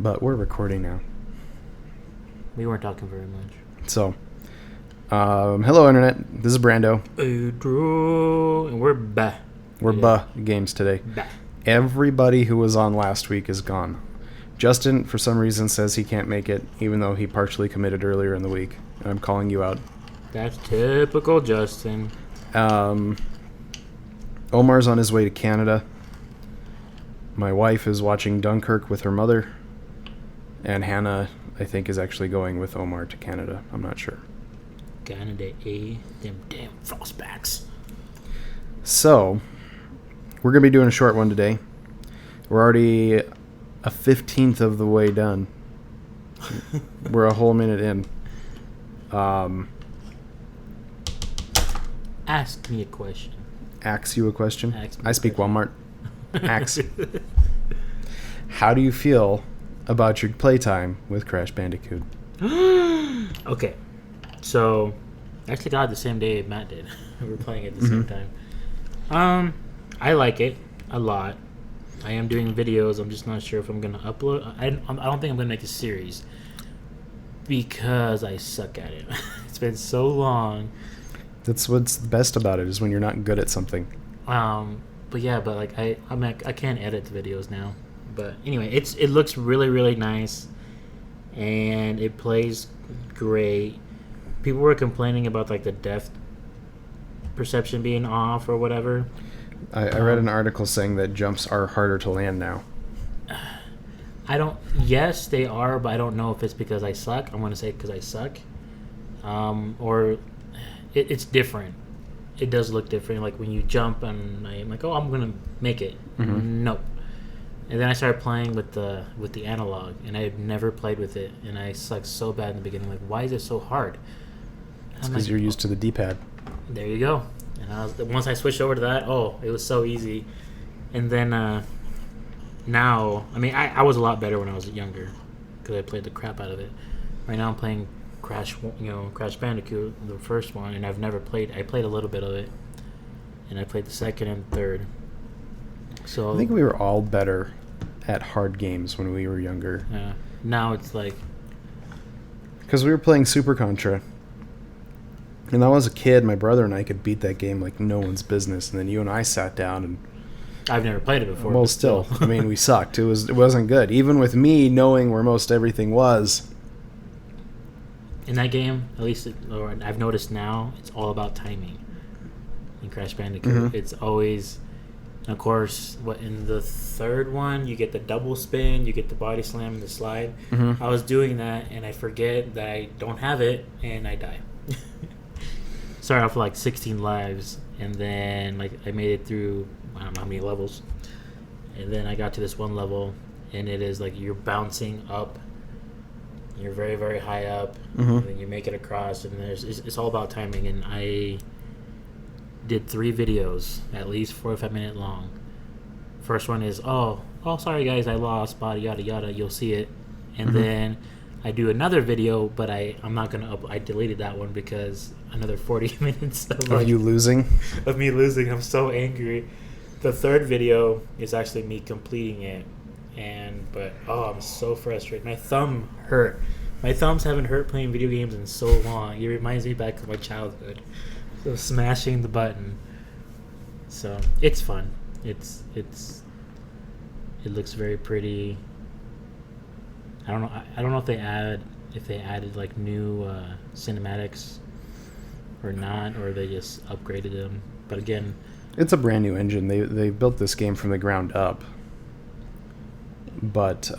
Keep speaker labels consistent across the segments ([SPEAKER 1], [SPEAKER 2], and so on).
[SPEAKER 1] But we're recording now.
[SPEAKER 2] We weren't talking very much.
[SPEAKER 1] So, hello Internet. This is Brando.
[SPEAKER 2] Adro, and we're back.
[SPEAKER 1] We're games today.
[SPEAKER 2] Back.
[SPEAKER 1] Everybody who was on last week is gone. Justin, for some reason, says he can't make it, even though he partially committed earlier in the week. And I'm calling you out.
[SPEAKER 2] That's typical Justin.
[SPEAKER 1] Omar's on his way to Canada. My wife is watching Dunkirk with her mother. And Hannah, I think, is actually going with Omar to Canada. I'm not sure.
[SPEAKER 2] Canada, them damn frostbacks.
[SPEAKER 1] So, we're going to be doing a short one today. We're already a 15th of the way done. We're a whole minute in.
[SPEAKER 2] Ask me a question.
[SPEAKER 1] Ask you a question? I speak
[SPEAKER 2] question.
[SPEAKER 1] Walmart. Ask. How do you feel about your playtime with Crash Bandicoot?
[SPEAKER 2] Okay. So, I actually got it the same day Matt did. We were playing it at the same time. I like it a lot. I am doing videos. I'm just not sure if I'm going to upload. I don't think I'm going to make a series because I suck at it. It's been so long.
[SPEAKER 1] That's what's best about it, is when you're not good at something.
[SPEAKER 2] But like I can't edit the videos now. But anyway, it looks really, really nice, and it plays great. People were complaining about like the depth perception being off or whatever.
[SPEAKER 1] I read an article saying that jumps are harder to land now.
[SPEAKER 2] Yes, they are, but I don't know if it's because I suck. I'm going to say because I suck. Or it's different. It does look different. Like when you jump and I'm like, oh, I'm going to make it.
[SPEAKER 1] Mm-hmm.
[SPEAKER 2] Nope. And then I started playing with the analog, and I had never played with it, and I sucked so bad in the beginning. Like, why is it so hard?
[SPEAKER 1] It's because you're used to the D-pad.
[SPEAKER 2] There you go. And once I switched over to that, it was so easy. And then now, I mean, I was a lot better when I was younger because I played the crap out of it. Right now, I'm playing Crash Bandicoot, the first one, and I've never played. I played a little bit of it, and I played the second and third. So
[SPEAKER 1] I think we were all better at hard games when we were younger.
[SPEAKER 2] Yeah. Now it's like,
[SPEAKER 1] because we were playing Super Contra. And I was a kid, my brother and I could beat that game like no one's business. And then you and I sat down and...
[SPEAKER 2] I've never played it before.
[SPEAKER 1] Well, still. I mean, we sucked. It wasn't good. Even with me knowing where most everything was.
[SPEAKER 2] In that game, at least I've noticed now, it's all about timing. In Crash Bandicoot,
[SPEAKER 1] Mm-hmm.
[SPEAKER 2] It's always... And of course, in the third one, you get the double spin, you get the body slam and the slide.
[SPEAKER 1] Mm-hmm.
[SPEAKER 2] I was doing that, and I forget that I don't have it, and I die. Started off with like 16 lives, and then like I made it through I don't know how many levels, and then I got to this one level, and it is like you're bouncing up, you're very, very high up, and then you make it across, and it's all about timing. And I did 3 videos, at least 4 or 5 minute long. First one is oh sorry guys, I lost, body yada yada, you'll see it. And then I do another video, but I'm not gonna I deleted that one because another 40 minutes of
[SPEAKER 1] you losing?
[SPEAKER 2] Of me losing. I'm so angry. The third video is actually me completing it, but I'm so frustrated. My thumb hurt. My thumbs haven't hurt playing video games in so long. It reminds me back of my childhood. So smashing the button. So it's fun. It looks very pretty. I don't know if they added like new cinematics or not, or they just upgraded them. But again,
[SPEAKER 1] it's a brand new engine. They built this game from the ground up. But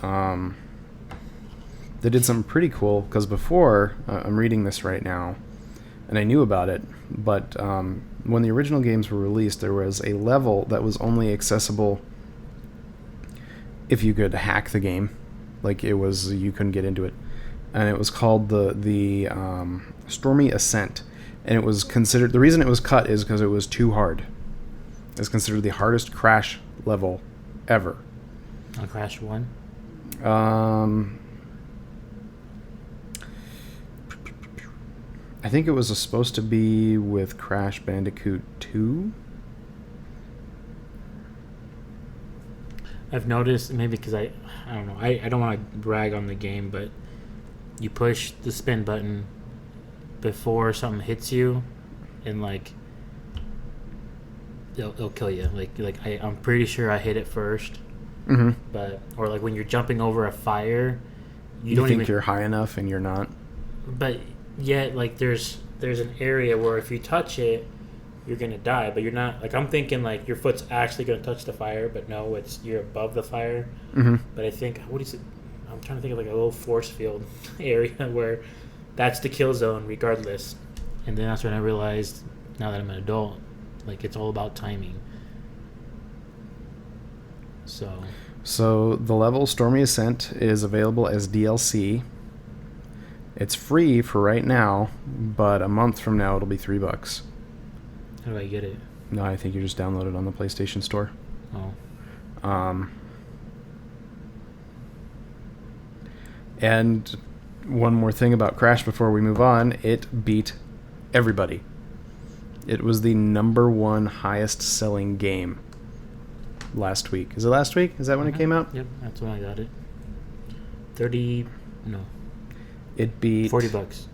[SPEAKER 1] they did something pretty cool, because before, I'm reading this right now, and I knew about it, but when the original games were released, there was a level that was only accessible if you could hack the game. Like you couldn't get into it, and it was called the Stormy Ascent, and it was considered, the reason it was cut is because it was too hard. It's considered the hardest Crash level ever.
[SPEAKER 2] On Crash 1?
[SPEAKER 1] I think it was supposed to be with Crash Bandicoot 2.
[SPEAKER 2] I've noticed, maybe because I don't know, I don't want to brag on the game, but you push the spin button before something hits you, and like it'll kill you. I'm pretty sure I hit it first, but or like when you're jumping over a fire,
[SPEAKER 1] you don't think you're high enough and you're not.
[SPEAKER 2] But yet, like there's an area where if you touch it, you're gonna die, but you're not. Like I'm thinking, like your foot's actually gonna touch the fire, but no, you're above the fire. But I think what is it? I'm trying to think of like a little force field area where that's the kill zone, regardless. And then that's when I realized, now that I'm an adult, like it's all about timing.
[SPEAKER 1] So the level Stormy Ascent is available as DLC. It's free for right now, but a month from now it'll be $3.
[SPEAKER 2] How do I get it?
[SPEAKER 1] No, I think you just download it on the PlayStation Store.
[SPEAKER 2] Oh.
[SPEAKER 1] And one more thing about Crash before we move on, it beat everybody. It was the #1 highest selling game last week. Is it last week? Is that when it came out?
[SPEAKER 2] Yep, that's when I got it. 30, no.
[SPEAKER 1] It beat...
[SPEAKER 2] $40.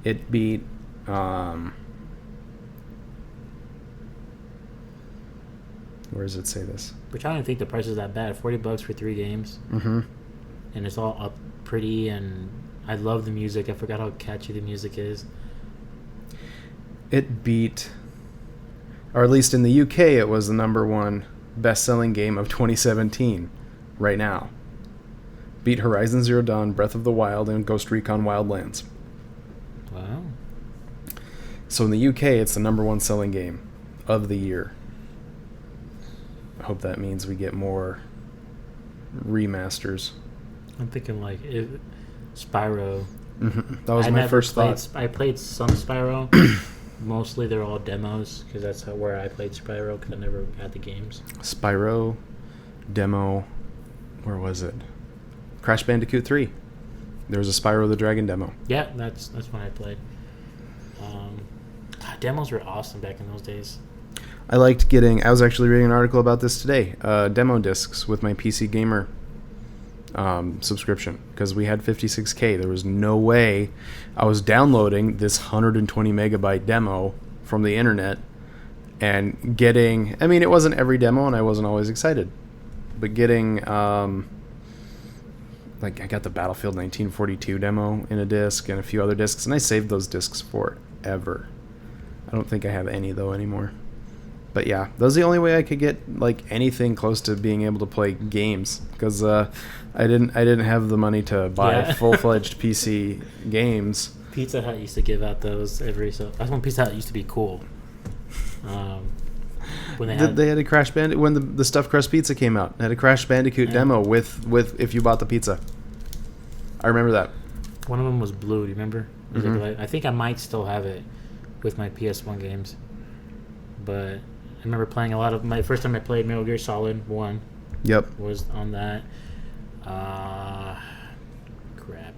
[SPEAKER 1] It beat... where does it say this?
[SPEAKER 2] Which I don't think the price is that bad. $40 for 3 games. And it's all up pretty, and I love the music. I forgot how catchy the music is.
[SPEAKER 1] It beat, or at least in the UK, it was the #1 best-selling game of 2017 right now. Beat Horizon Zero Dawn, Breath of the Wild, and Ghost Recon Wildlands.
[SPEAKER 2] Wow.
[SPEAKER 1] So in the UK, it's the #1 selling game of the year. I hope that means we get more remasters.
[SPEAKER 2] I'm thinking like Spyro.
[SPEAKER 1] That was my first thought.
[SPEAKER 2] I played some Spyro. Mostly they're all demos because that's where I played Spyro because I never had the games.
[SPEAKER 1] Spyro demo. Where was it? Crash Bandicoot 3. There was a Spyro the Dragon demo.
[SPEAKER 2] Yeah, that's when I played. Demos were awesome back in those days.
[SPEAKER 1] I liked getting... I was actually reading an article about this today. Demo discs with my PC Gamer subscription, because we had 56K. There was no way I was downloading this 120 megabyte demo from the internet and getting... I mean, it wasn't every demo, and I wasn't always excited. But getting... like, I got the Battlefield 1942 demo in a disc and a few other discs, and I saved those discs forever. I don't think I have any, though, anymore. But yeah, that was the only way I could get like anything close to being able to play games, because I didn't have the money to buy full-fledged PC games.
[SPEAKER 2] Pizza Hut used to give out those every so. That's when Pizza Hut used to be cool. When they had
[SPEAKER 1] a Crash Bandicoot when the stuffed crust pizza came out. It had a Crash Bandicoot demo with if you bought the pizza. I remember that.
[SPEAKER 2] One of them was blue. Do you remember? I think I might still have it with my PS1 games, but I remember playing a lot of... My first time I played Metal Gear Solid 1 was on that. Crap.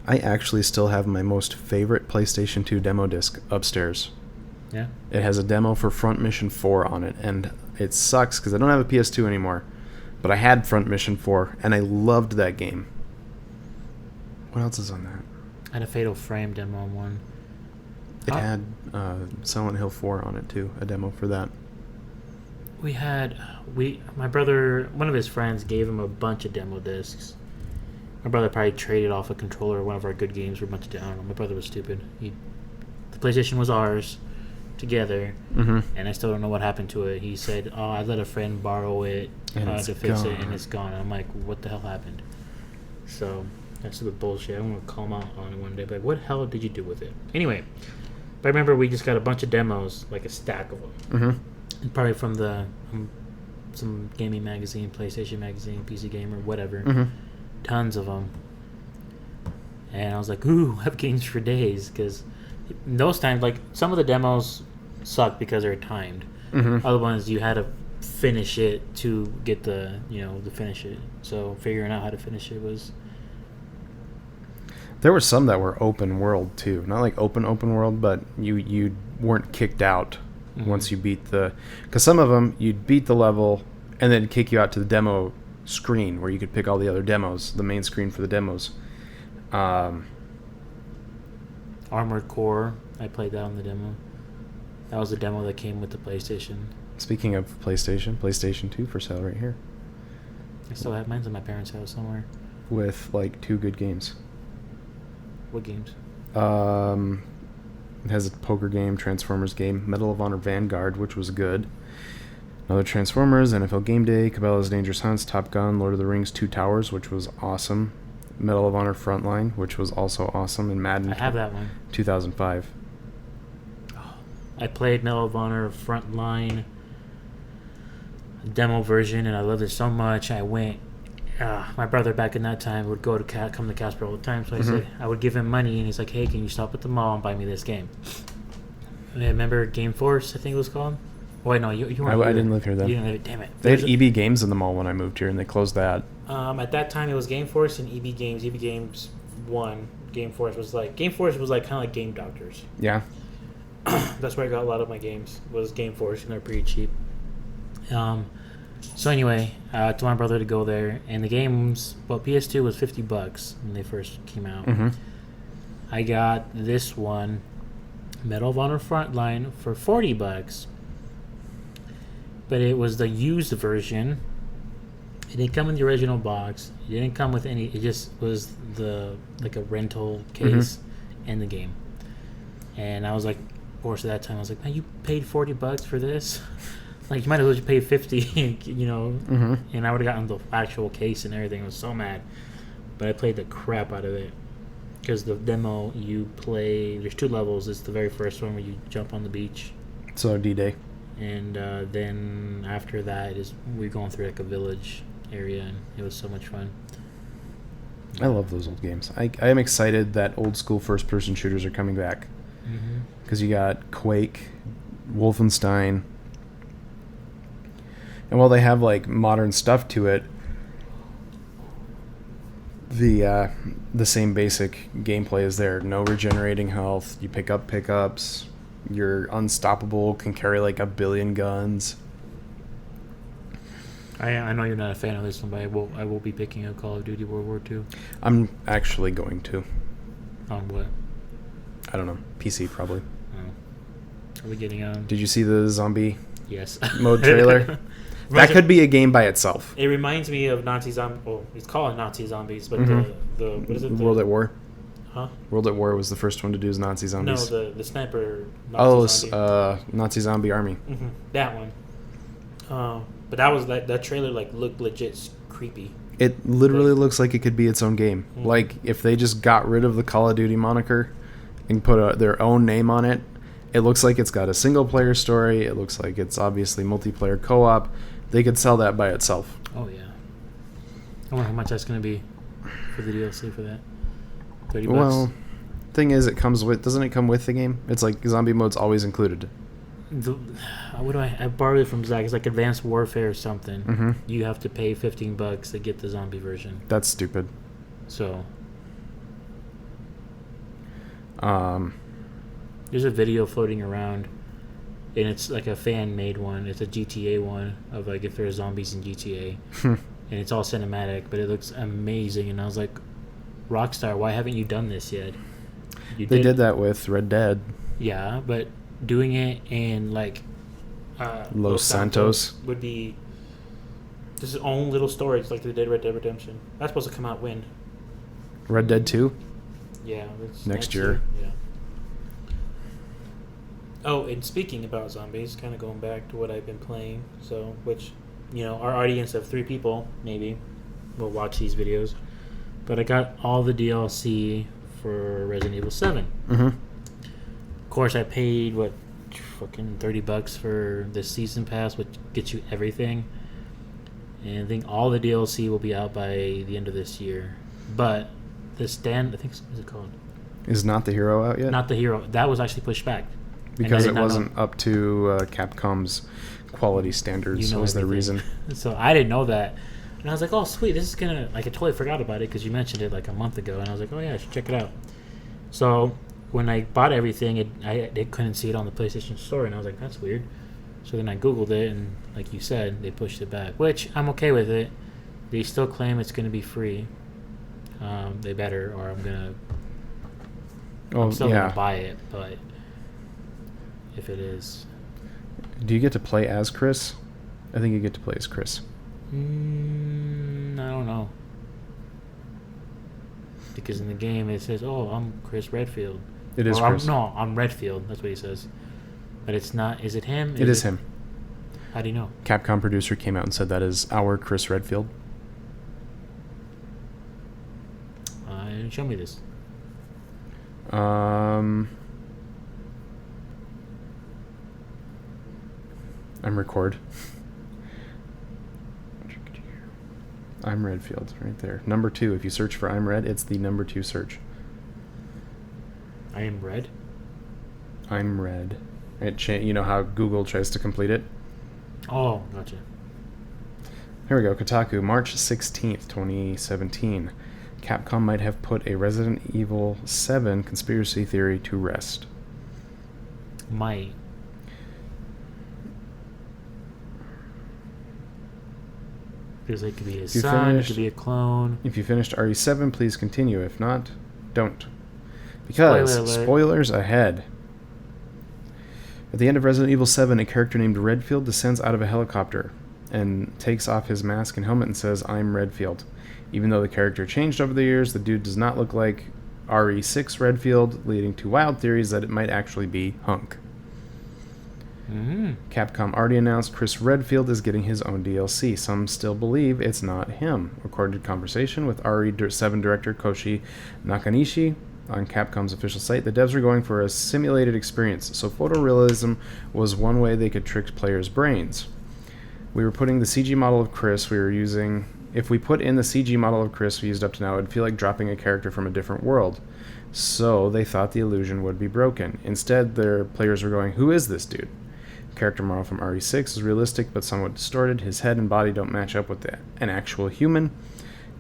[SPEAKER 1] I actually still have my most favorite PlayStation 2 demo disc upstairs.
[SPEAKER 2] Yeah?
[SPEAKER 1] It has a demo for Front Mission 4 on it, and it sucks because I don't have a PS2 anymore. But I had Front Mission 4, and I loved that game. What else is on that?
[SPEAKER 2] I had a Fatal Frame demo on one.
[SPEAKER 1] It had Silent Hill 4 on it too, a demo for that.
[SPEAKER 2] My brother, one of his friends gave him a bunch of demo discs. My brother probably traded off a controller or one of our good games for a bunch of... I don't know, my brother was stupid. The PlayStation was ours together, and I still don't know what happened to it. He said, I let a friend borrow it to fix it, and it's gone. And I'm like, what the hell happened? So, that's stupid bullshit. I'm going to call him out on it one day. But what the hell did you do with it? Anyway... But I remember we just got a bunch of demos, like a stack of them. And probably from some gaming magazine, PlayStation magazine, PC Gamer, whatever. Tons of them. And I was like, ooh, I have games for days. Because in those times, like, some of the demos sucked because they're timed. Other ones, you had to finish it to get to finish it. So figuring out how to finish it was...
[SPEAKER 1] There were some that were open world too, not like open world, but you weren't kicked out once you beat the... Because some of them, you'd beat the level, and then kick you out to the demo screen where you could pick all the other demos, the main screen for the demos.
[SPEAKER 2] Armored Core, I played that on the demo. That was the demo that came with the PlayStation.
[SPEAKER 1] Speaking of PlayStation 2 for sale right here.
[SPEAKER 2] I still have mine's in my parents' house somewhere.
[SPEAKER 1] With like 2 good games.
[SPEAKER 2] What games?
[SPEAKER 1] It has a poker game, Transformers game, Medal of Honor Vanguard, which was good. Another Transformers, NFL Game Day, Cabela's Dangerous Hunts, Top Gun, Lord of the Rings, Two Towers, which was awesome. Medal of Honor Frontline, which was also awesome, and Madden.
[SPEAKER 2] I have that one.
[SPEAKER 1] 2005.
[SPEAKER 2] I played Medal of Honor Frontline demo version, and I loved it so much. I went. My brother back in that time would go to come to Casper all the time, so I said I would give him money, and he's like, "Hey, can you stop at the mall and buy me this game?" And I remember Game Force, I think it was called. Wait, no, you weren't.
[SPEAKER 1] I didn't live here then.
[SPEAKER 2] You didn't live. Damn it.
[SPEAKER 1] They had EB Games in the mall when I moved here, and they closed that.
[SPEAKER 2] At that time, it was Game Force and EB Games. EB Games won. Game Force was like kind of like Game Doctors.
[SPEAKER 1] Yeah.
[SPEAKER 2] That's where I got a lot of my games. Was Game Force, and they're pretty cheap. So anyway, I told my brother to go there, and the games. Well, PS2 was $50 when they first came out.
[SPEAKER 1] Mm-hmm.
[SPEAKER 2] I got this one, Medal of Honor Frontline, for $40. But it was the used version. It didn't come in the original box. It didn't come with any. It just was a rental case and the game. And I was like, of course, at that time, I was like, man, you paid $40 for this? Like, you might as well just pay $50, you know?
[SPEAKER 1] Mm-hmm.
[SPEAKER 2] And I would have gotten the actual case and everything. I was so mad. But I played the crap out of it. Because the demo, you play, there's 2 levels. It's the very first one where you jump on the beach.
[SPEAKER 1] So D-Day.
[SPEAKER 2] And then after that, we're going through like a village area, and it was so much fun.
[SPEAKER 1] I love those old games. I am excited that old school first-person shooters are coming back. Because you got Quake, Wolfenstein, and while they have like modern stuff to it, the same basic gameplay is there. No regenerating health. You pick up pickups. You're unstoppable. Can carry like 1 billion guns.
[SPEAKER 2] I know you're not a fan of this one, but I will be picking up Call of Duty World War II.
[SPEAKER 1] I'm actually going to.
[SPEAKER 2] On what?
[SPEAKER 1] I don't know. PC probably.
[SPEAKER 2] Are we getting on?
[SPEAKER 1] Did you see the zombie
[SPEAKER 2] Yes.
[SPEAKER 1] mode trailer? That could be a game by itself.
[SPEAKER 2] It reminds me of Nazi Zombie. Well, it's called Nazi Zombies, but the what is it?
[SPEAKER 1] World at War.
[SPEAKER 2] Huh?
[SPEAKER 1] World at War was the first one to do as Nazi zombies.
[SPEAKER 2] No, the sniper. Nazi zombie.
[SPEAKER 1] Nazi Zombie Army.
[SPEAKER 2] Mm-hmm. That one. But that trailer looked legit creepy.
[SPEAKER 1] It literally looks like it could be its own game.
[SPEAKER 2] Mm-hmm.
[SPEAKER 1] Like if they just got rid of the Call of Duty moniker and put their own name on it, it looks like it's got a single player story. It looks like it's obviously multiplayer co-op. They could sell that by itself.
[SPEAKER 2] Oh yeah. I wonder how much that's going to be for the DLC for that. $30.
[SPEAKER 1] Well, thing is, doesn't it come with the game? It's like zombie mode's always included.
[SPEAKER 2] I borrowed it from Zach. It's like Advanced Warfare or something.
[SPEAKER 1] Mm-hmm.
[SPEAKER 2] You have to pay $15 to get the zombie version.
[SPEAKER 1] That's stupid.
[SPEAKER 2] So, there's a video floating around, and it's like a fan-made one. It's a GTA one of like if there's zombies in GTA, and it's all cinematic, but it looks amazing. And I was like, Rockstar, why haven't you done this yet?
[SPEAKER 1] They did that with Red Dead.
[SPEAKER 2] Yeah, but doing it in like
[SPEAKER 1] Los Santos
[SPEAKER 2] would be just its own little story. It's like they did Red Dead Redemption. That's supposed to come out when?
[SPEAKER 1] Red Dead 2?
[SPEAKER 2] Yeah, it's
[SPEAKER 1] next year.
[SPEAKER 2] Yeah. Oh, and speaking about zombies, kind of going back to what I've been playing, so which, our audience of 3 people maybe will watch these videos. But I got all the DLC for Resident Evil 7.
[SPEAKER 1] Mm-hmm.
[SPEAKER 2] Of course, I paid fucking $30 for the season pass, which gets you everything. And I think all the DLC will be out by the end of this year. But I think what is it called?
[SPEAKER 1] Is Not the Hero out yet?
[SPEAKER 2] Not the Hero. That was actually pushed back
[SPEAKER 1] because it wasn't up to Capcom's quality standards. Was their reason?
[SPEAKER 2] So I didn't know that. And I was like, oh, sweet, this is going to... I totally forgot about it because you mentioned it like a month ago. And I was like, oh, yeah, I should check it out. So when I bought everything, I couldn't see it on the PlayStation Store. And I was like, that's weird. So then I Googled it, and like you said, they pushed it back, which I'm okay with it. They still claim it's going to be free. They better, or I'm still going to buy it, but if it is...
[SPEAKER 1] Do you get to play as Chris? I think you get to play as Chris.
[SPEAKER 2] I don't know. Because in the game it says, "Oh, I'm Chris Redfield."
[SPEAKER 1] It is Chris.
[SPEAKER 2] I'm Redfield. That's what he says. But it's not. Is it him?
[SPEAKER 1] It is him.
[SPEAKER 2] How do you know?
[SPEAKER 1] Capcom producer came out and said that is our Chris Redfield.
[SPEAKER 2] Show me this.
[SPEAKER 1] I'm record. I'm Redfield, right there. Number 2. If you search for I'm Red, it's the number 2 search.
[SPEAKER 2] I am Red?
[SPEAKER 1] I'm Red. You know how Google tries to complete it?
[SPEAKER 2] Oh, gotcha.
[SPEAKER 1] Here we go. Kotaku, March 16th, 2017. Capcom might have put a Resident Evil 7 conspiracy theory to rest.
[SPEAKER 2] Might. Because it could be his son, it could be a clone.
[SPEAKER 1] If you finished RE7, please continue. If not, don't. Because, spoilers ahead. At the end of Resident Evil 7, a character named Redfield descends out of a helicopter and takes off his mask and helmet and says, "I'm Redfield." Even though the character changed over the years, the dude does not look like RE6 Redfield, leading to wild theories that it might actually be Hunk.
[SPEAKER 2] Mm-hmm.
[SPEAKER 1] Capcom already announced Chris Redfield is getting his own DLC. Some still believe it's not him. Recorded conversation with RE7 director Koshi Nakanishi on Capcom's official site. The devs are going for a simulated experience, so photorealism was one way they could trick players' brains. We were putting the CG model of Chris we were using... If we put in the CG model of Chris we used up to now, it would feel like dropping a character from a different world. So they thought the illusion would be broken. Instead, their players were going, "Who is this dude?" Character model from RE6 is realistic but somewhat distorted. His head and body don't match up with an actual human,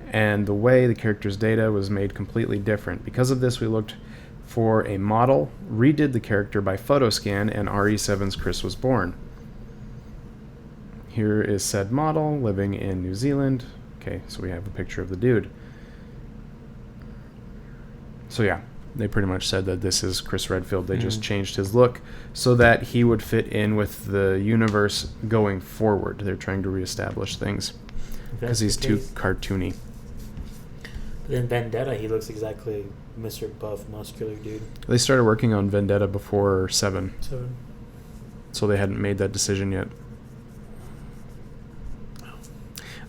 [SPEAKER 1] and the way the character's data was made completely different. Because of this, we looked for a model, redid the character by photo scan, and RE7's Chris was born. Here is said model, living in New Zealand. Okay, so we have a picture of the dude. So yeah, they pretty much said that this is Chris Redfield. They just changed his look so that he would fit in with the universe going forward. They're trying to reestablish things because he's too cartoony.
[SPEAKER 2] But then Vendetta, he looks exactly Mr. Buff, muscular dude.
[SPEAKER 1] They started working on Vendetta before 7. So they hadn't made that decision yet.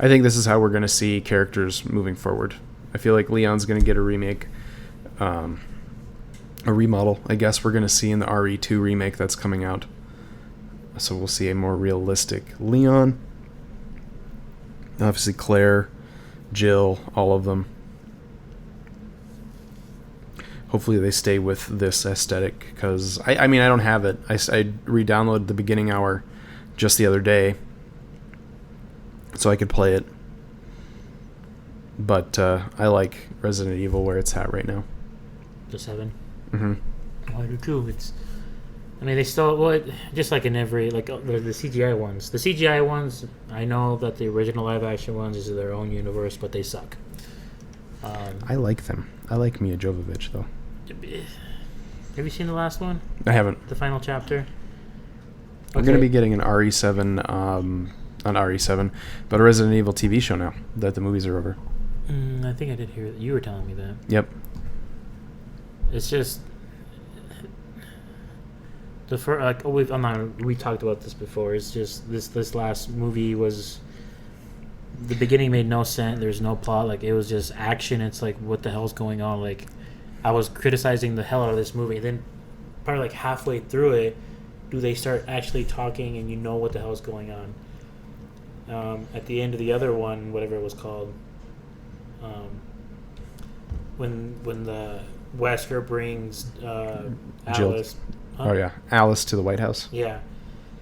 [SPEAKER 1] I think this is how we're going to see characters moving forward. I feel like Leon's going to get a remake, a remodel. I guess we're going to see in the RE2 remake that's coming out. So we'll see a more realistic Leon. Obviously Claire, Jill, all of them. Hopefully they stay with this aesthetic, because I mean, I don't have it. I re-downloaded the beginning hour just the other day so I could play it. But I like Resident Evil where it's at right now.
[SPEAKER 2] The 7?
[SPEAKER 1] Mm-hmm.
[SPEAKER 2] I do too. I mean, they still... Well, just like in every... Like, the CGI ones. The CGI ones, I know that the original live-action ones is their own universe, but they suck.
[SPEAKER 1] I like them. I like Mia Jovovich, though.
[SPEAKER 2] Have you seen the last one?
[SPEAKER 1] I haven't.
[SPEAKER 2] The final chapter? Okay.
[SPEAKER 1] I'm going to be getting an RE7... not RE7, but a Resident Evil TV show now that the movies are over.
[SPEAKER 2] I think I did hear that. You were telling me that.
[SPEAKER 1] Yep.
[SPEAKER 2] It's just the first. We talked about this before. It's just this last movie was. The beginning made no sense. There's no plot. Like, it was just action. It's like, what the hell's going on? Like, I was criticizing the hell out of this movie. And then, probably like halfway through it, do they start actually talking and you know what the hell's going on? At the end of the other one, whatever it was called, when the Wesker brings Alice.
[SPEAKER 1] Huh? Oh yeah, Alice to the White House.
[SPEAKER 2] Yeah,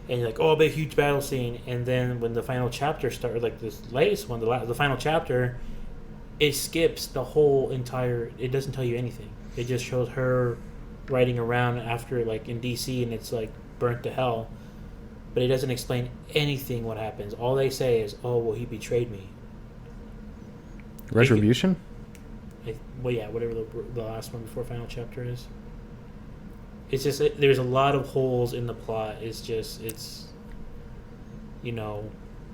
[SPEAKER 2] and you're like, oh, a big huge battle scene, and then when the final chapter started, like this latest one, the final chapter, it skips the whole entire. It doesn't tell you anything. It just shows her riding around after, like, in DC, and it's like burnt to hell. but it doesn't explain anything what happens. All they say is, "Oh, well, he betrayed me."
[SPEAKER 1] Retribution?
[SPEAKER 2] Well, yeah, whatever the last one before final chapter is. It's just there's a lot of holes in the plot. It's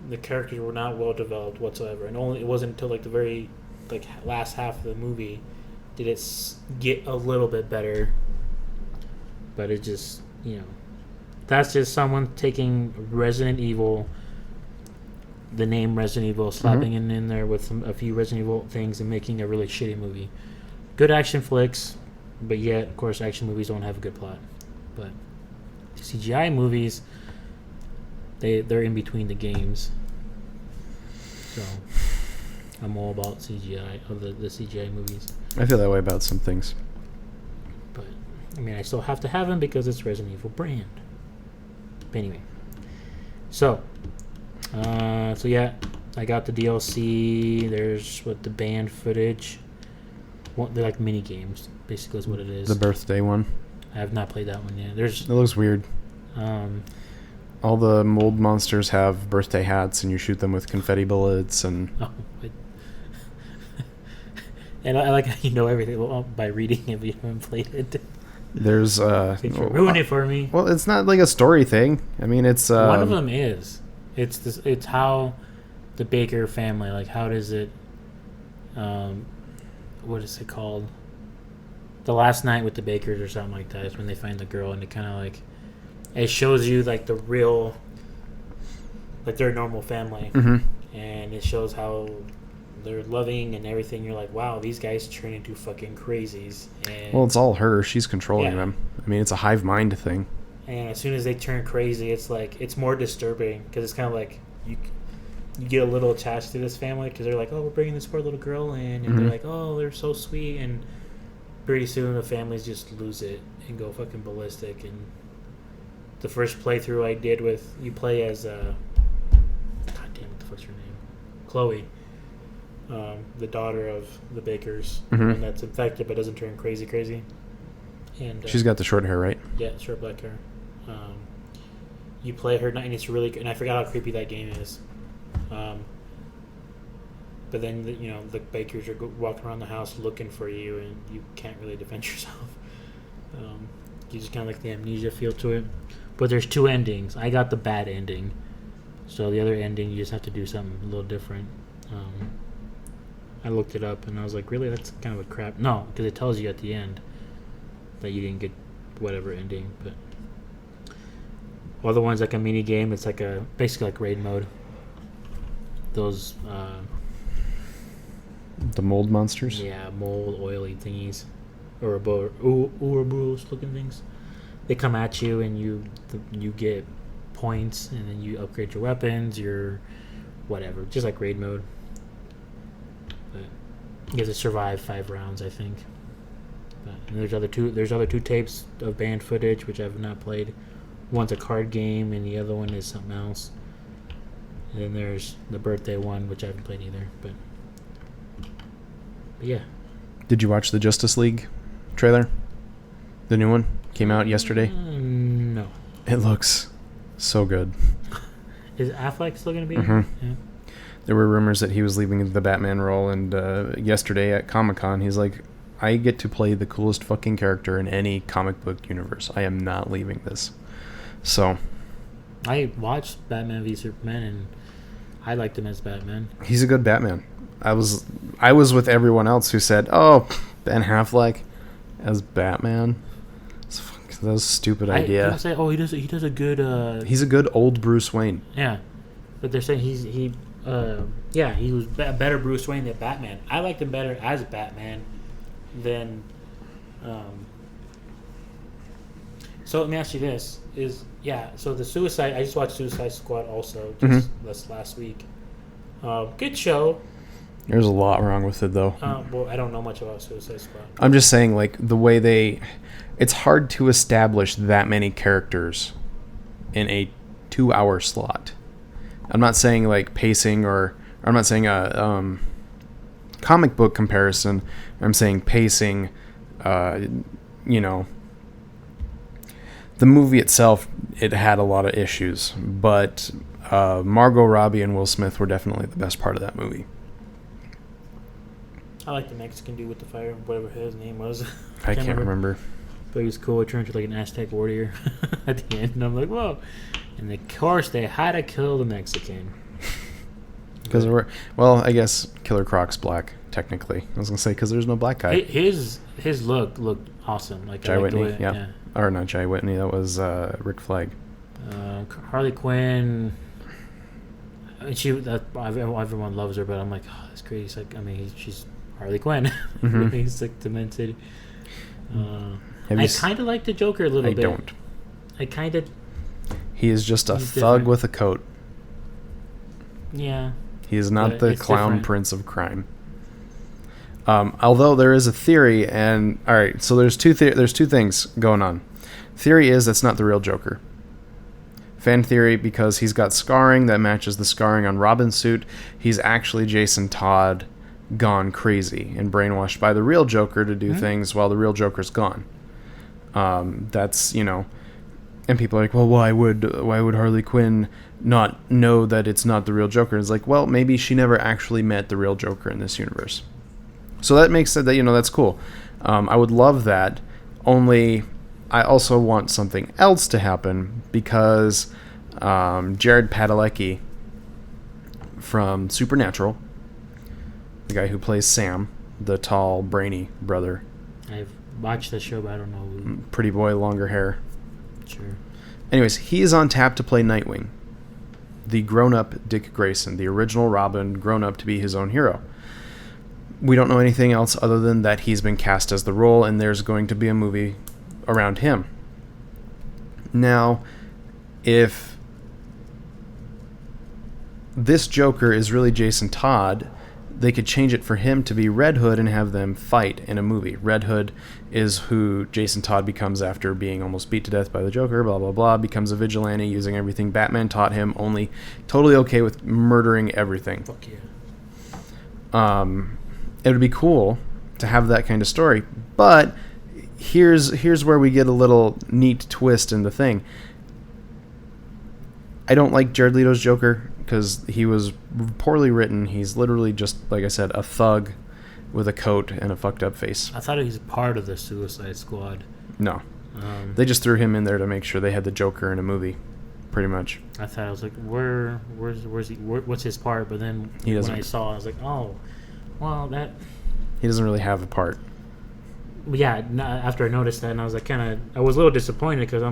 [SPEAKER 2] the characters were not well developed whatsoever, and it wasn't until like the very last half of the movie did it get a little bit better. But it just that's just someone taking Resident Evil, the name Resident Evil, slapping it in there with a few Resident Evil things and making a really shitty movie. Good action flicks, but yet, of course, action movies don't have a good plot. But CGI movies, they're in between the games. So I'm all about CGI, of the CGI movies.
[SPEAKER 1] I feel that way about some things.
[SPEAKER 2] But, I mean, I still have to have them because it's Resident Evil brand. But anyway. So yeah, I got the DLC. There's the band footage. They're like mini games, basically is what it is.
[SPEAKER 1] The birthday one.
[SPEAKER 2] I have not played that one yet.
[SPEAKER 1] It looks weird. All the mold monsters have birthday hats, and you shoot them with confetti bullets, and
[SPEAKER 2] and I like how you know everything by reading it, but you haven't played it.
[SPEAKER 1] There's
[SPEAKER 2] ruin it for me.
[SPEAKER 1] Well, it's not like a story thing. I mean, it's
[SPEAKER 2] one of them is. It's how the Baker family, like, how does it, what is it called? The Last Night with the Bakers or something like that is when they find the girl, and it kind of like, it shows you like the real, like their normal family, and it shows how they're loving and everything. You're like, wow, these guys turn into fucking crazies. And
[SPEAKER 1] well, it's all her. She's controlling them. I mean, it's a hive mind thing.
[SPEAKER 2] And as soon as they turn crazy, it's like, it's more disturbing because it's kind of like you get a little attached to this family because they're like, oh, we're bringing this poor little girl in, and they're like, oh, they're so sweet, and pretty soon the families just lose it and go fucking ballistic. And the first playthrough I did you play as God damn, what the fuck's her name? Chloe, the daughter of the Bakers, and that's infected but doesn't turn crazy. And
[SPEAKER 1] she's got the short hair, right?
[SPEAKER 2] Yeah, short black hair. You play her, and it's really good. And I forgot how creepy that game is. But then the Bakers are walking around the house looking for you, and you can't really defend yourself. You just kind of like the amnesia feel to it. But there's two endings. I got the bad ending, so the other ending you just have to do something a little different. I looked it up and I was like, really, that's kind of a crap. No, because it tells you at the end that you didn't get whatever ending. But other one's like a mini game. It's like basically like raid mode. Those
[SPEAKER 1] the mold monsters.
[SPEAKER 2] Yeah, mold oily thingies, Ouroboros looking things. They come at you and you get points, and then you upgrade your weapons, your whatever, just like raid mode. But you have to survive 5 rounds, I think. And there's other two tapes of band footage which I've not played. One's a card game, and the other one is something else. And then there's the birthday one, which I haven't played either. But yeah.
[SPEAKER 1] Did you watch the Justice League trailer? The new one came out yesterday.
[SPEAKER 2] No.
[SPEAKER 1] It looks so good.
[SPEAKER 2] Is Affleck still going to be there? Yeah.
[SPEAKER 1] There were rumors that he was leaving the Batman role, and yesterday at Comic-Con, he's like, I get to play the coolest fucking character in any comic book universe. I am not leaving this. So
[SPEAKER 2] I watched Batman v Superman, and I liked him as Batman.
[SPEAKER 1] He's a good Batman. I was with everyone else who said, "Oh, Ben Affleck as Batman." That was a stupid idea.
[SPEAKER 2] People say, "Oh, he does a good."
[SPEAKER 1] He's a good old Bruce Wayne.
[SPEAKER 2] Yeah, but they're saying he was a better Bruce Wayne than Batman. I liked him better as Batman than. So let me ask you this: so the Suicide? I just watched Suicide Squad also just this last week. Good show.
[SPEAKER 1] There's a lot wrong with it, though.
[SPEAKER 2] Well, I don't know much about Suicide Squad.
[SPEAKER 1] I'm just saying, like, the way it's hard to establish that many characters in a 2-hour slot. I'm not saying, like, pacing or I'm not saying a comic book comparison. I'm saying pacing, The movie itself, it had a lot of issues, but Margot Robbie and Will Smith were definitely the best part of that movie.
[SPEAKER 2] I like the Mexican dude with the fire, whatever his name was.
[SPEAKER 1] I can't remember.
[SPEAKER 2] But he was cool. He turned into like an Aztec warrior at the end, and I'm like, whoa. And of course, they had to kill the Mexican.
[SPEAKER 1] Because I guess Killer Croc's black, technically. I was gonna say because there's no black guy.
[SPEAKER 2] His look looked awesome. Like
[SPEAKER 1] Jai Whitney, yeah. Or not Jai Whitney. That was Rick Flag.
[SPEAKER 2] Harley Quinn. Everyone loves her, but I'm like, oh, that's crazy. It's like, I mean, she's Harley Quinn.
[SPEAKER 1] Mm-hmm.
[SPEAKER 2] He's like demented. I kind of like the Joker a little bit.
[SPEAKER 1] I don't.
[SPEAKER 2] I kind of.
[SPEAKER 1] He is just a thug
[SPEAKER 2] different.
[SPEAKER 1] with a coat.
[SPEAKER 2] Yeah.
[SPEAKER 1] He is not the clown
[SPEAKER 2] different.
[SPEAKER 1] prince of crime. Although there is a theory, and all right, so there's two things going on. Theory is that's not the real Joker. Fan theory, because he's got scarring that matches the scarring on Robin's suit. He's actually Jason Todd gone crazy and brainwashed by the real Joker to do things while the real Joker's gone. That's, and people are like, well, why would Harley Quinn not know that it's not the real Joker? It's like, well, maybe she never actually met the real Joker in this universe. So that makes it that, that's cool. I would love that. Only I also want something else to happen because Jared Padalecki from Supernatural, the guy who plays Sam, the tall, brainy brother.
[SPEAKER 2] I've watched the show, but I don't know who.
[SPEAKER 1] Pretty boy, longer hair.
[SPEAKER 2] Sure.
[SPEAKER 1] Anyways, he is on tap to play Nightwing, the grown-up Dick Grayson, the original Robin, grown up to be his own hero. We don't know anything else other than that he's been cast as the role, and there's going to be a movie around him. Now, if this Joker is really Jason Todd, they could change it for him to be Red Hood and have them fight in a movie. Red Hood is who Jason Todd becomes after being almost beat to death by the Joker, blah, blah, blah, becomes a vigilante using everything Batman taught him, only totally okay with murdering everything.
[SPEAKER 2] Fuck yeah.
[SPEAKER 1] It would be cool to have that kind of story, but here's where we get a little neat twist in the thing. I don't like Jared Leto's Joker because he was poorly written. He's literally just, like I said, a thug with a coat and a fucked up face.
[SPEAKER 2] I thought he was part of the Suicide Squad.
[SPEAKER 1] No. They just threw him in there to make sure they had the Joker in a movie, pretty much.
[SPEAKER 2] I thought, I was like, where's he? What's his part? But then when I saw, I was like, oh, well, that.
[SPEAKER 1] He doesn't really have a part.
[SPEAKER 2] But yeah, after I noticed that, and I was like, I was a little disappointed because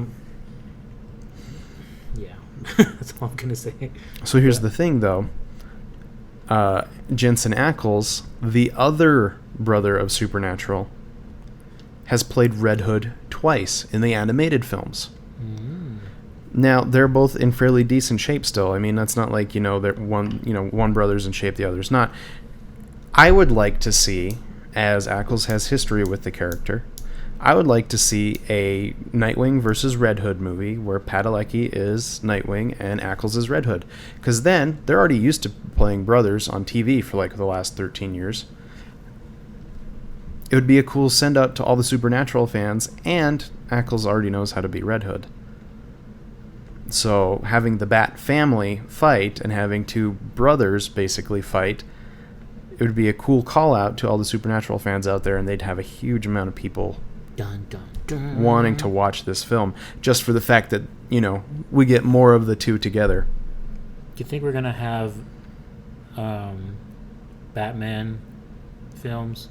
[SPEAKER 2] yeah, that's all I'm gonna say.
[SPEAKER 1] So here's the thing, though. Jensen Ackles, the other brother of Supernatural, has played Red Hood twice in the animated films. Now they're both in fairly decent shape still. I mean, that's not like they're one brother's in shape, the other's not. I would like to see, as Ackles has history with the character, I would like to see a Nightwing versus Red Hood movie where Padalecki is Nightwing and Ackles is Red Hood. Because then, they're already used to playing brothers on TV for like the last 13 years. It would be a cool send-out to all the Supernatural fans, and Ackles already knows how to be Red Hood. So, having the Bat family fight and having two brothers basically fight, it would be a cool call-out to all the Supernatural fans out there, and they'd have a huge amount of people
[SPEAKER 2] Dun, dun, dun.
[SPEAKER 1] wanting to watch this film, just for the fact that, we get more of the two together.
[SPEAKER 2] Do you think we're going to have Batman films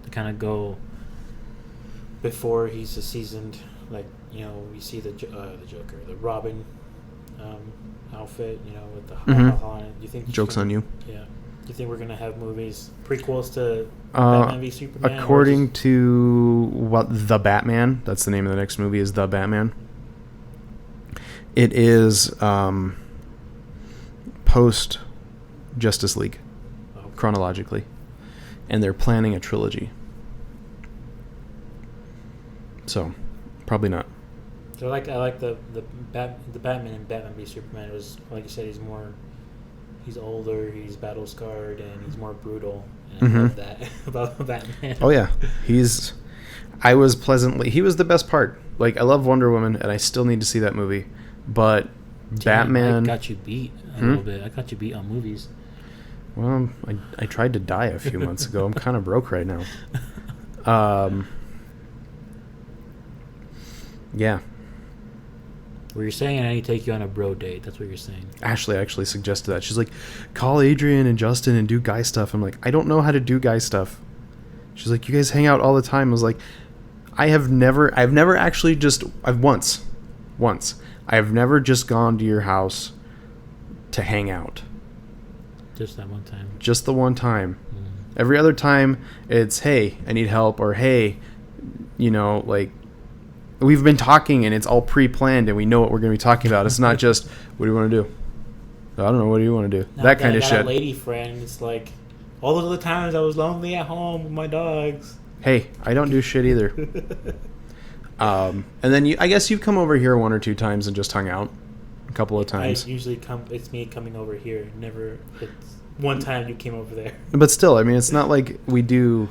[SPEAKER 2] to kind of go before he's a seasoned, like, we see the Joker, the Robin outfit, with the on it. Do you think
[SPEAKER 1] Joke's on you.
[SPEAKER 2] Yeah. Do you think we're going to have movies, prequels to Batman v Superman?
[SPEAKER 1] According to what The Batman, that's the name of the next movie, is The Batman. It is post Justice League, chronologically. And they're planning a trilogy. So, probably not.
[SPEAKER 2] So I like the Batman and Batman v Superman. It was, like you said, he's older, he's battle scarred, and he's more brutal. And I love that about Batman.
[SPEAKER 1] Oh yeah, he's I was pleasantly. He was the best part. Like, I love Wonder Woman, and I still need to see that movie. But Batman.
[SPEAKER 2] I got you beat a little bit. I got you beat on movies.
[SPEAKER 1] Well, I tried to die a few months ago. I'm kind of broke right now. Yeah.
[SPEAKER 2] Well, you're saying I need to take you on a bro date. That's what you're saying.
[SPEAKER 1] Ashley actually suggested that. She's like, call Adrian and Justin and do guy stuff. I'm like, I don't know how to do guy stuff. She's like, you guys hang out all the time. I was like, I've never actually just, once. I have never just gone to your house to hang out.
[SPEAKER 2] Just that one time.
[SPEAKER 1] Just the one time. Every other time, it's, hey, I need help, or hey, like, we've been talking and it's all pre-planned and we know what we're going to be talking about. It's not just, what do you want to do? I don't know, what do you want to do?
[SPEAKER 2] Now
[SPEAKER 1] that kind of shit.
[SPEAKER 2] A lady friend, it's like, all those other times I was lonely at home with my dogs.
[SPEAKER 1] Hey, I don't do shit either. And then I guess you've come over here one or two times and just hung out a couple of times.
[SPEAKER 2] I usually it's me coming over here. Never, it's one time you came over there.
[SPEAKER 1] But still, I mean, it's not like we drink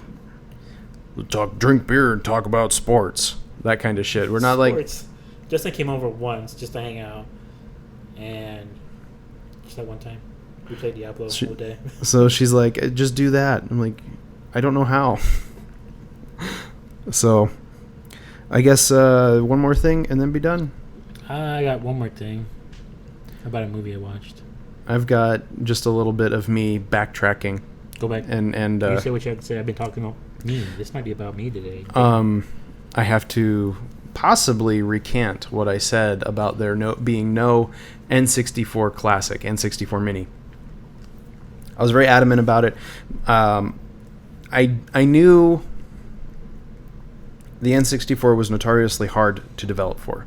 [SPEAKER 1] beer and talk about sports, that kind of shit. We're not sports.
[SPEAKER 2] Like. Justin came over once just to hang out, and just that one time we played Diablo all day. So
[SPEAKER 1] she's like, just do that. I'm like, I don't know how. So, I guess one more thing and then be done.
[SPEAKER 2] I got one more thing about a movie I watched.
[SPEAKER 1] I've got just a little bit of me backtracking.
[SPEAKER 2] Go back.
[SPEAKER 1] And
[SPEAKER 2] you say what you have to say. I've been talking about me. This might be about me today.
[SPEAKER 1] I have to possibly recant what I said about there being no N64 Classic, N64 Mini. I was very adamant about it. I knew the N64 was notoriously hard to develop for.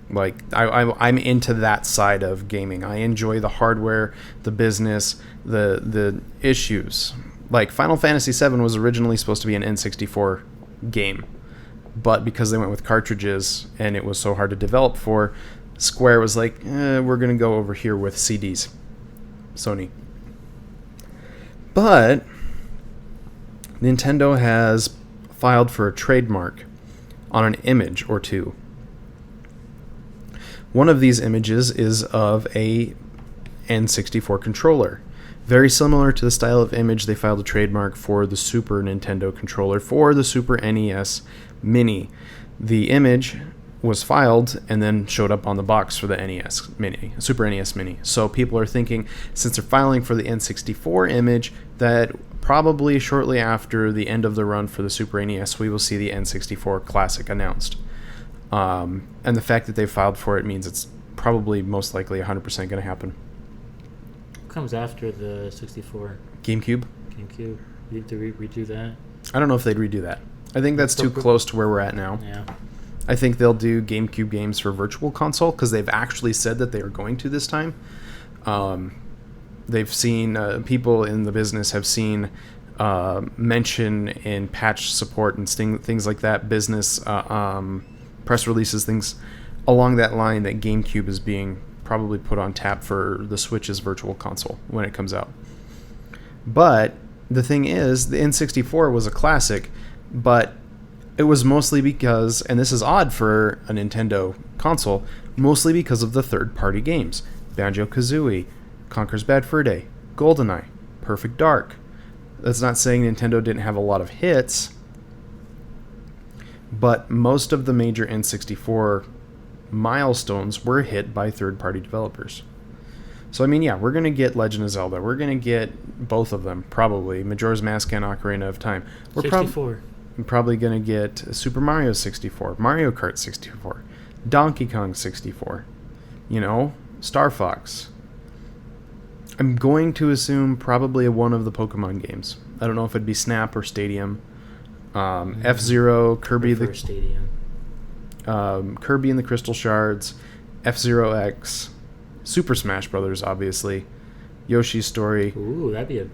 [SPEAKER 1] Like, I'm into that side of gaming. I enjoy the hardware, the business, the issues. Like, Final Fantasy VII was originally supposed to be an N64 game, but because they went with cartridges and it was so hard to develop for, Square was like, we're going to go over here with CDs. Sony. But Nintendo has filed for a trademark on an image or two. One of these images is of a N64 controller. Very similar to the style of image they filed a trademark for the Super Nintendo controller for the Super NES Mini. The image was filed and then showed up on the box for the NES Mini, Super NES Mini. So people are thinking, since they're filing for the N64 image, that probably shortly after the end of the run for the Super NES, we will see the N64 Classic announced. And the fact that they filed for it means it's probably most likely 100% going to happen.
[SPEAKER 2] What comes after the 64?
[SPEAKER 1] GameCube.
[SPEAKER 2] You need to redo that?
[SPEAKER 1] I don't know if they'd redo that. I think that's too close to where we're at now.
[SPEAKER 2] Yeah.
[SPEAKER 1] I think they'll do GameCube games for Virtual Console because they've actually said that they are going to this time. They've seen, people in the business have seen mention in patch support and things like that, business press releases, things along that line, that GameCube is being probably put on tap for the Switch's Virtual Console when it comes out. But the thing is, the N64 was a classic, but it was mostly because, and this is odd for a Nintendo console, mostly because of the third-party games. Banjo-Kazooie, Conker's Bad Fur Day, GoldenEye, Perfect Dark. That's not saying Nintendo didn't have a lot of hits, but most of the major N64 milestones were hit by third-party developers. So, I mean, yeah, we're going to get Legend of Zelda. We're going to get both of them, probably. Majora's Mask and Ocarina of Time. We're
[SPEAKER 2] 64.
[SPEAKER 1] Probably going to get Super Mario 64, Mario Kart 64, Donkey Kong 64, Star Fox. I'm going to assume probably one of the Pokemon games. I don't know if it'd be Snap or Stadium. F-Zero, Kirby Kirby and the Crystal Shards, F-Zero X, Super Smash Brothers, obviously, Yoshi's Story.
[SPEAKER 2] Ooh, that'd be a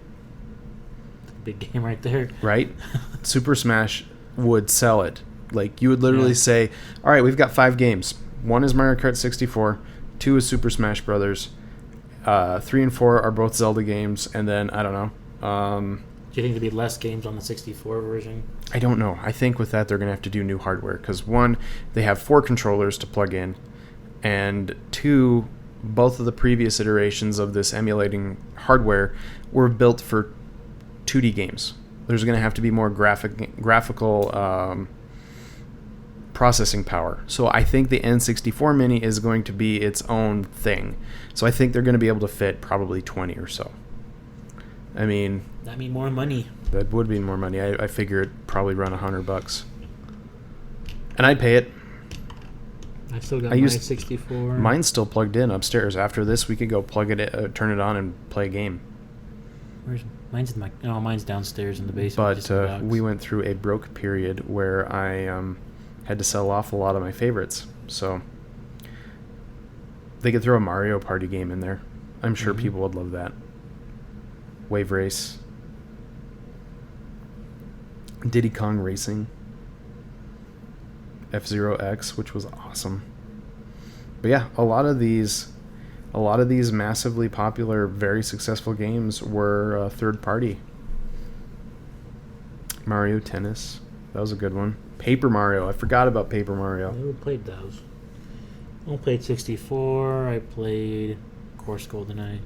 [SPEAKER 2] big game right there.
[SPEAKER 1] Right? Super Smash would sell it. Like, you would literally say, all right, we've got 5 games. 1 is Mario Kart 64, 2 is Super Smash Brothers, 3 and 4 are both Zelda games, and then, I don't know,
[SPEAKER 2] Do you think there'd be less games on the 64 version?
[SPEAKER 1] I don't know. I think with that they're going to have to do new hardware because one, they have 4 controllers to plug in, and 2, both of the previous iterations of this emulating hardware were built for 2D games. There's going to have to be more graphical processing power. So I think the N64 Mini is going to be its own thing. So I think they're going to be able to fit probably 20 or so. I mean,
[SPEAKER 2] That'd be more money.
[SPEAKER 1] that would be more money. I figure it'd probably run $100, and I'd pay it.
[SPEAKER 2] I still got
[SPEAKER 1] I
[SPEAKER 2] my
[SPEAKER 1] used-
[SPEAKER 2] 64.
[SPEAKER 1] Mine's still plugged in upstairs. After this, we could go plug it, turn it on, and play a game.
[SPEAKER 2] Mine's downstairs in the basement. just in the
[SPEAKER 1] But
[SPEAKER 2] box.
[SPEAKER 1] we went through a broke period where I had to sell off a lot of my favorites. So they could throw a Mario Party game in there. I'm sure
[SPEAKER 2] Mhm.
[SPEAKER 1] people would love that. Wave Race. Diddy Kong Racing. F-Zero X, which was awesome. But yeah, a lot of these massively popular, very successful games were third party. Mario Tennis, that was a good one. Paper Mario, I forgot about Paper
[SPEAKER 2] I
[SPEAKER 1] Mario.
[SPEAKER 2] never played those. I played 64. I played, of course, GoldenEye.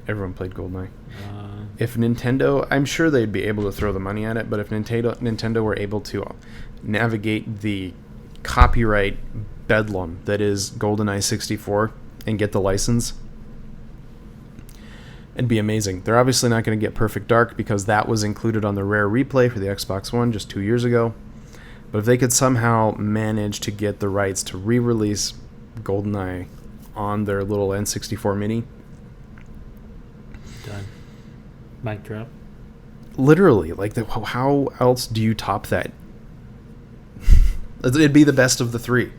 [SPEAKER 1] Everyone played GoldenEye.
[SPEAKER 2] Uh,
[SPEAKER 1] If Nintendo, I'm sure they'd be able to throw the money at it, but if Nintendo were able to navigate the copyright bedlam that is GoldenEye 64 and get the license, it'd be amazing. They're obviously not going to get Perfect Dark because that was included on the Rare Replay for the Xbox One just 2 years ago. But if they could somehow manage to get the rights to re-release GoldenEye on their little N64 Mini,
[SPEAKER 2] done. Mic drop.
[SPEAKER 1] literally, like, how else do you top that? It'd be the best of the 3.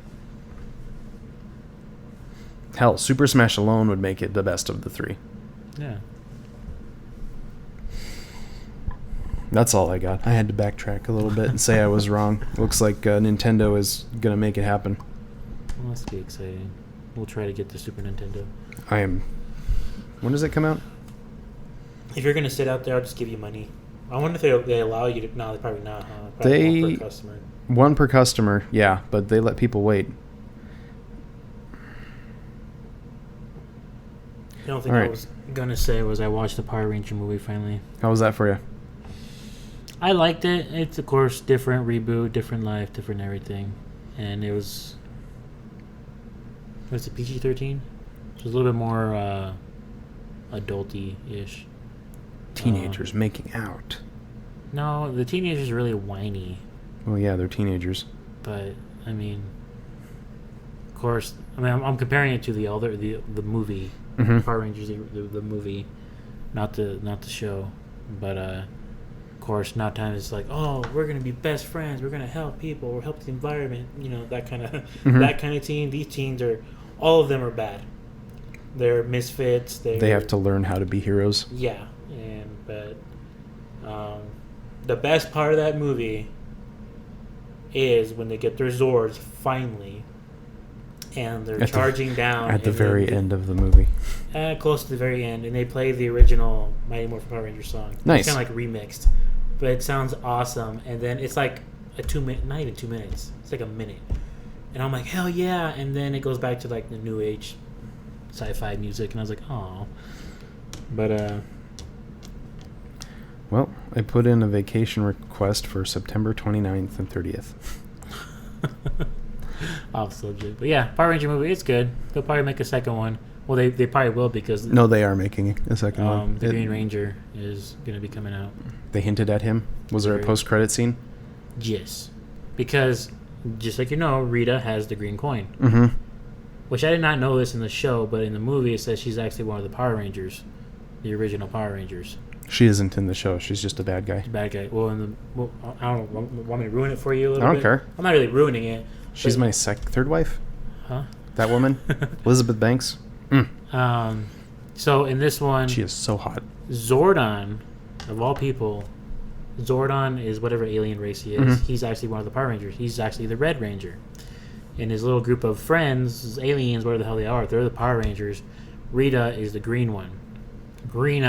[SPEAKER 1] Hell, Super Smash alone would make it the best of the 3.
[SPEAKER 2] Yeah.
[SPEAKER 1] That's all I got. I had to backtrack a little bit and say I was wrong. Looks like Nintendo is going to make it happen.
[SPEAKER 2] Well, that's be exciting. We'll try to get the Super Nintendo.
[SPEAKER 1] I am... When does it come out?
[SPEAKER 2] If you're gonna sit out there, I'll just give you money. I wonder if they allow you to. No, they probably not. Huh? Probably one per customer.
[SPEAKER 1] 1 per customer, yeah, but they let people wait.
[SPEAKER 2] The only thing
[SPEAKER 1] All
[SPEAKER 2] I
[SPEAKER 1] right.
[SPEAKER 2] was gonna say was I watched the Power Ranger movie finally.
[SPEAKER 1] How was that for you?
[SPEAKER 2] I liked it. It's of course different reboot, different life, different everything, and it was. Was it PG-13? It was a little bit more adulty-ish.
[SPEAKER 1] Teenagers making out.
[SPEAKER 2] No, the teenagers are really whiny,
[SPEAKER 1] Well, yeah, they're teenagers.
[SPEAKER 2] but I mean, of course, I'm comparing it to the movie,
[SPEAKER 1] Mhm.
[SPEAKER 2] Power Rangers, the movie, not the show, but of course, now time is like, oh, we're gonna be best friends, we're gonna help people, we'll help the environment, that kind of
[SPEAKER 1] Mhm.
[SPEAKER 2] that kind of teen. These teens all of them are bad. They're misfits.
[SPEAKER 1] They have to learn how to be heroes.
[SPEAKER 2] Yeah, but the best part of that movie is when they get their Zords finally, and they're charging down
[SPEAKER 1] At the
[SPEAKER 2] and
[SPEAKER 1] very
[SPEAKER 2] then-
[SPEAKER 1] end of the movie.
[SPEAKER 2] close to the very end, and they play the original Mighty Morphin Power Rangers song.
[SPEAKER 1] Nice.
[SPEAKER 2] It's kind of like remixed, but it sounds awesome. And then it's like a 2 minute, not even 2 minutes. It's like a minute, and I'm like, hell yeah! And then it goes back to like the new age sci-fi music, and I was like, oh. But
[SPEAKER 1] Well, I put in a vacation request for September 29th and 30th.
[SPEAKER 2] off subject. But yeah, Power Ranger movie, it's good. They'll probably make a second one. Well, they probably will because
[SPEAKER 1] No, they are making a second one.
[SPEAKER 2] the Green Ranger is going to be coming out.
[SPEAKER 1] They hinted at him. Was there a
[SPEAKER 2] Very-
[SPEAKER 1] post-credit scene?
[SPEAKER 2] Yes. Because, just like Rita has the green coin.
[SPEAKER 1] Mm-hmm.
[SPEAKER 2] Which I did not know this in the show, but in the movie it says she's actually one of the Power Rangers. The original Power Rangers.
[SPEAKER 1] She isn't in the show. She's just a bad guy.
[SPEAKER 2] Bad guy. Well, I don't know. Want me to ruin it for you a little
[SPEAKER 1] I
[SPEAKER 2] bit?
[SPEAKER 1] don't care.
[SPEAKER 2] I'm not really ruining it.
[SPEAKER 1] She's
[SPEAKER 2] but-
[SPEAKER 1] my third wife.
[SPEAKER 2] Huh?
[SPEAKER 1] That woman, Elizabeth Banks.
[SPEAKER 2] So in this one,
[SPEAKER 1] She is so hot.
[SPEAKER 2] Zordon, of all people, Zordon is whatever alien race he is.
[SPEAKER 1] Mhm.
[SPEAKER 2] He's actually one of the Power Rangers. He's actually the Red Ranger. And his little group of friends, aliens, whatever the hell they are, they're the Power Rangers. Rita is the green one. Green.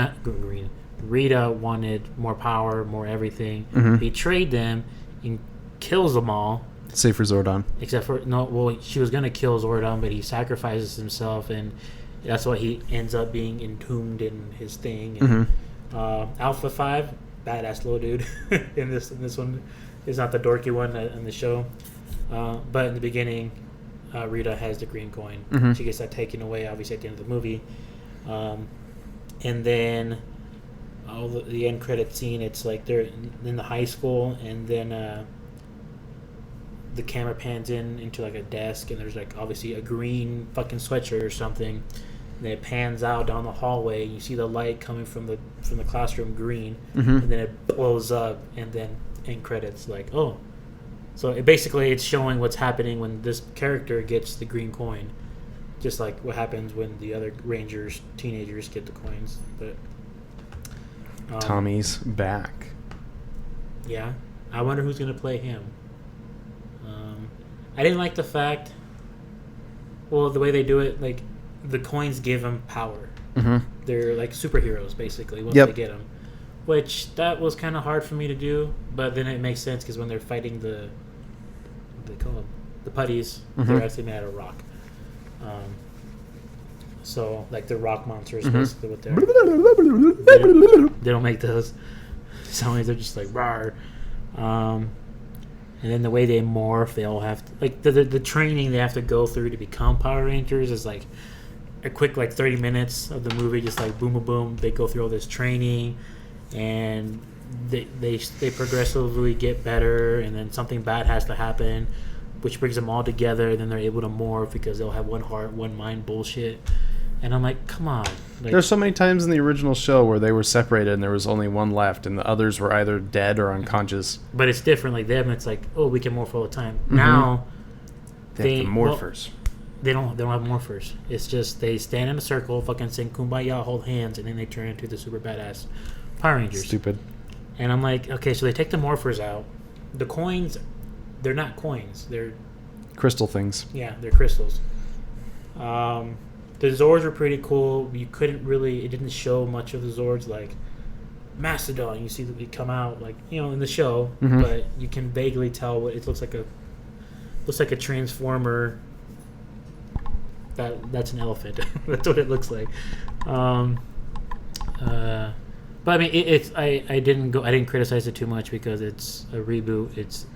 [SPEAKER 2] Rita wanted more power, more everything.
[SPEAKER 1] Mhm.
[SPEAKER 2] Betrayed them and kills them all.
[SPEAKER 1] Save for Zordon.
[SPEAKER 2] Except for no, well, she was gonna kill Zordon, but he sacrifices himself, and that's why he ends up being entombed in his thing. And, Alpha 5, badass little dude in this one. Is not the dorky one in the show, but in the beginning, Rita has the green coin.
[SPEAKER 1] Mhm.
[SPEAKER 2] She gets that taken away, obviously, at the end of the movie. And then the end credit scene, it's like they're in the high school, and then the camera pans into like a desk, and there's like obviously a green fucking sweatshirt or something. And then it pans out down the hallway, and you see the light coming from the classroom green, and then it blows up, and then end credits like, oh. So it's showing what's happening when this character gets the green coin, just like what happens when the other Rangers, teenagers, get the coins. But
[SPEAKER 1] Tommy's back.
[SPEAKER 2] yeah, I wonder who's gonna play him. I didn't like the fact. Well, the way they do it, like the coins give them power. They're like superheroes basically once they get them, which that was kind of hard for me to do. But then it makes sense because when they're fighting what they call them, the putties, they're actually made out of rock. So like the rock monsters, basically what they're. They don't make those sounds. They're just like rawr. And then the way they morph, they all have to, like the training they have to go through to become Power Rangers is like a quick like 30 minutes of the movie, just like boom, boom, boom. They go through all this training, and they progressively get better, and then something bad has to happen, which brings them all together. And then they're able to morph because they'll have one heart, one mind bullshit. And I'm like, come on. Like,
[SPEAKER 1] There's so many times in the original show where they were separated and there was only one left, and the others were either dead or unconscious.
[SPEAKER 2] But it's different. Like them, it's like, oh, we can morph all the time. Now
[SPEAKER 1] they have the morphers.
[SPEAKER 2] They don't have morphers. It's just they stand in a circle, fucking sing Kumbaya, hold hands, and then they turn into the super badass Power Rangers.
[SPEAKER 1] Stupid.
[SPEAKER 2] And I'm like, okay, so they take the morphers out. The coins, they're not coins. They're
[SPEAKER 1] Crystal things.
[SPEAKER 2] Yeah, they're crystals. The Zords were pretty cool. You couldn't really, it didn't show much of the Zords, like Mastodon. You see it come out, like, you know, in the show, but you can vaguely tell what it looks like. Looks like a transformer. That's an elephant. That's what it looks like. But I mean, I didn't criticize it too much because it's a reboot. It's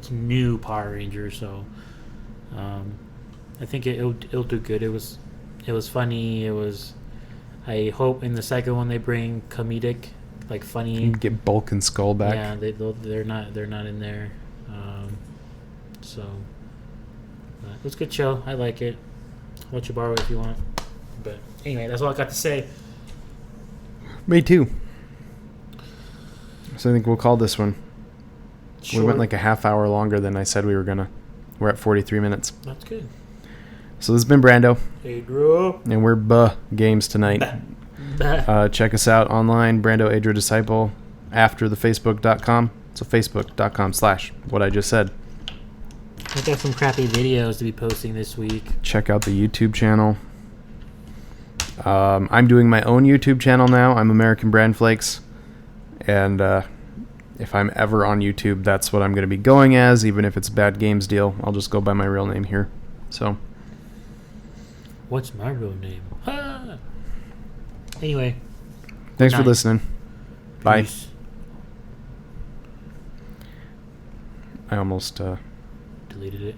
[SPEAKER 2] new Power Rangers, so I think it'll do good. It was funny. I hope in the second one they bring comedic, like funny.
[SPEAKER 1] You can get Bulk and Skull back.
[SPEAKER 2] Yeah, they're not in there. So it was a good show. I like it. I'll let you borrow it if you want. But anyway, that's all I got to say.
[SPEAKER 1] Me too. So I think we'll call this one.
[SPEAKER 2] Short.
[SPEAKER 1] We went like a half hour longer than I said we were gonna. We're at 43 minutes.
[SPEAKER 2] That's good.
[SPEAKER 1] So this has been Brando.
[SPEAKER 2] Adro.
[SPEAKER 1] And we're games tonight. Check us out online, Brando Adro Disciple, after the Facebook.com. So Facebook.com/what I just said.
[SPEAKER 2] I got some crappy videos to be posting this week.
[SPEAKER 1] Check out the YouTube channel. I'm doing my own YouTube channel now. I'm American Branflakes. And if I'm ever on YouTube, that's what I'm going to be going as, even if it's a Bad Games deal. I'll just go by my real name here. So...
[SPEAKER 2] What's my real name? Ah. Anyway.
[SPEAKER 1] Thanks for listening. Bye.
[SPEAKER 2] Peace.
[SPEAKER 1] I almost...
[SPEAKER 2] Deleted it.